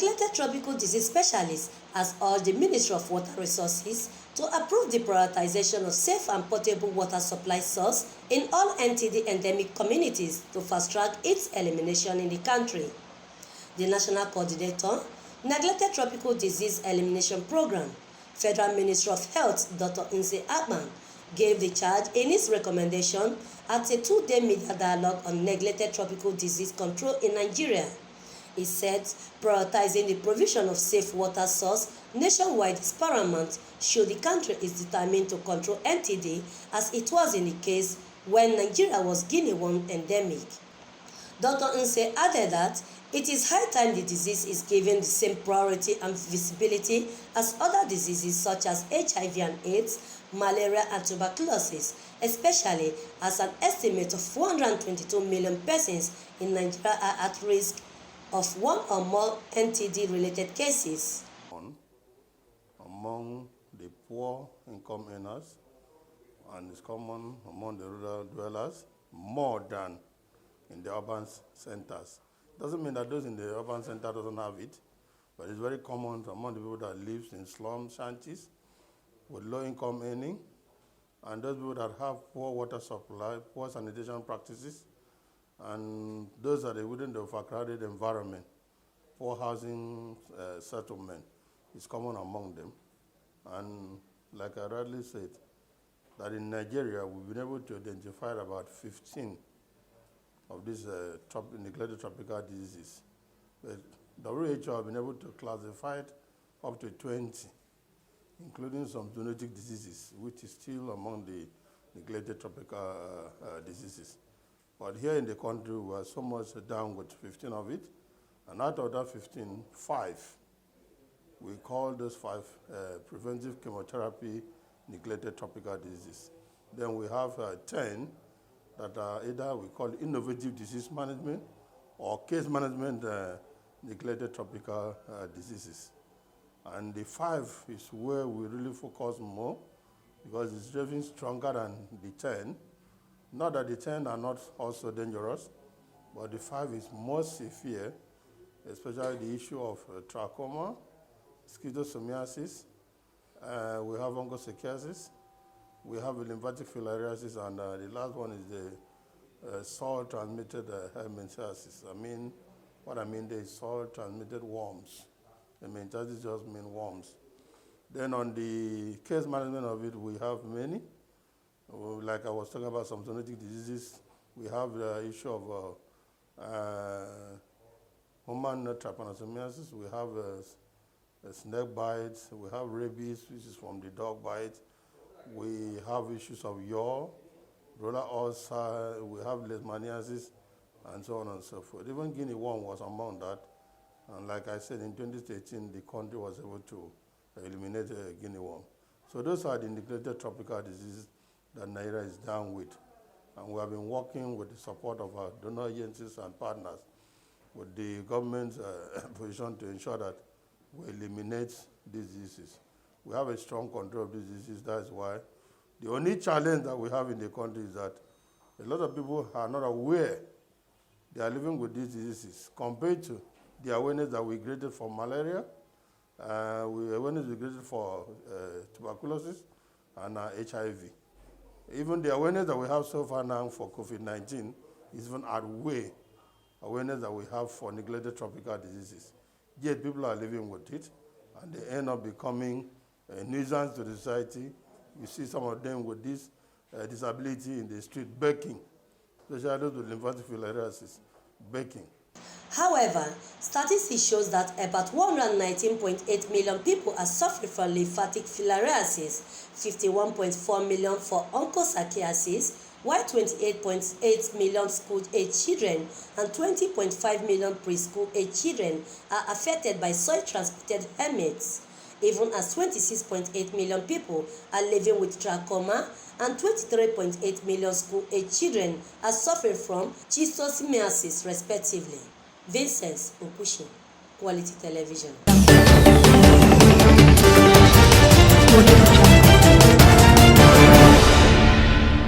neglected tropical disease specialist has urged the Ministry of Water Resources to approve the prioritization of safe and portable water supply source in all Ntd endemic communities to fast-track its elimination in the country. The National Coordinator, Neglected Tropical Disease Elimination Program, Federal Ministry of Health, Dr. Ntd Endemic, gave the charge in his recommendation at a two-day media dialogue on neglected tropical disease control in Nigeria. He said prioritizing the provision of safe water source nationwide is paramount should the country is determined to control NTD, as it was in the case when Nigeria was Guinea worm endemic. Dr. Nse added that it is high time the disease is given the same priority and visibility as other diseases such as HIV and AIDS, malaria and tuberculosis, especially as an estimate of 422 million persons in Nigeria are at risk of one or more NTD-related cases. Among the poor income earners, and it's common among the rural dwellers, more than in the urban centers. Doesn't mean that those in the urban center doesn't have it, but it's very common among the people that live in slum shanties with low income earning, and those people that have poor water supply, poor sanitation practices, and those that are within the overcrowded environment, poor housing settlement is common among them. And like I rightly said, that in Nigeria, we've been able to identify about 15 of these neglected tropical diseases. But WHO have been able to classify it up to 20, including some zoonotic diseases, which is still among the neglected tropical diseases. But here in the country, we are so much down with 15 of it, and out of that 15, 5, we call those 5 preventive chemotherapy neglected tropical diseases. Then we have 10 that are either we call innovative disease management or case management neglected tropical diseases. And the 5 is where we really focus more because it's even stronger than the 10. Not that the 10 are not also dangerous, but the 5 is more severe, especially the issue of trachoma, schistosomiasis, we have onchocerciasis, we have lymphatic filariasis, and the last one is the soil-transmitted helminthiasis. What I mean there is soil-transmitted worms. Helminthiasis just means worms. Then on the case management of it, we have many. Like I was talking about some zoonotic diseases, we have the issue of human trypanosomiasis, we have snake bites, we have rabies, which is from the dog bite, we have issues of yaw, roller ulcer, we have leishmaniasis, and so on and so forth. Even Guinea worm was among that, and like I said, in 2013, the country was able to eliminate Guinea worm. So those are the neglected tropical diseases that Nigeria is down with. And we have been working with the support of our donor agencies and partners with the government's position to ensure that we eliminate these diseases. We have a strong control of these diseases. That's why the only challenge that we have in the country is that a lot of people are not aware they are living with these diseases compared to the awareness that we created for malaria, awareness we created for tuberculosis and HIV. Even the awareness that we have so far now for COVID-19 is even outweigh awareness that we have for neglected tropical diseases. Yet people are living with it, and they end up becoming a nuisance to the society. You see some of them with this disability in the street begging, especially those with lymphatic filariasis, begging. However, statistics shows that about 119.8 million people are suffering from lymphatic filariasis, 51.4 million for onchocerciasis, while 28.8 million school-age children and 20.5 million preschool-age children are affected by soil-transmitted helminths, even as 26.8 million people are living with trachoma and 23.8 million school-age children are suffering from schistosomiasis, respectively. Vincent Okushi, Quality Television.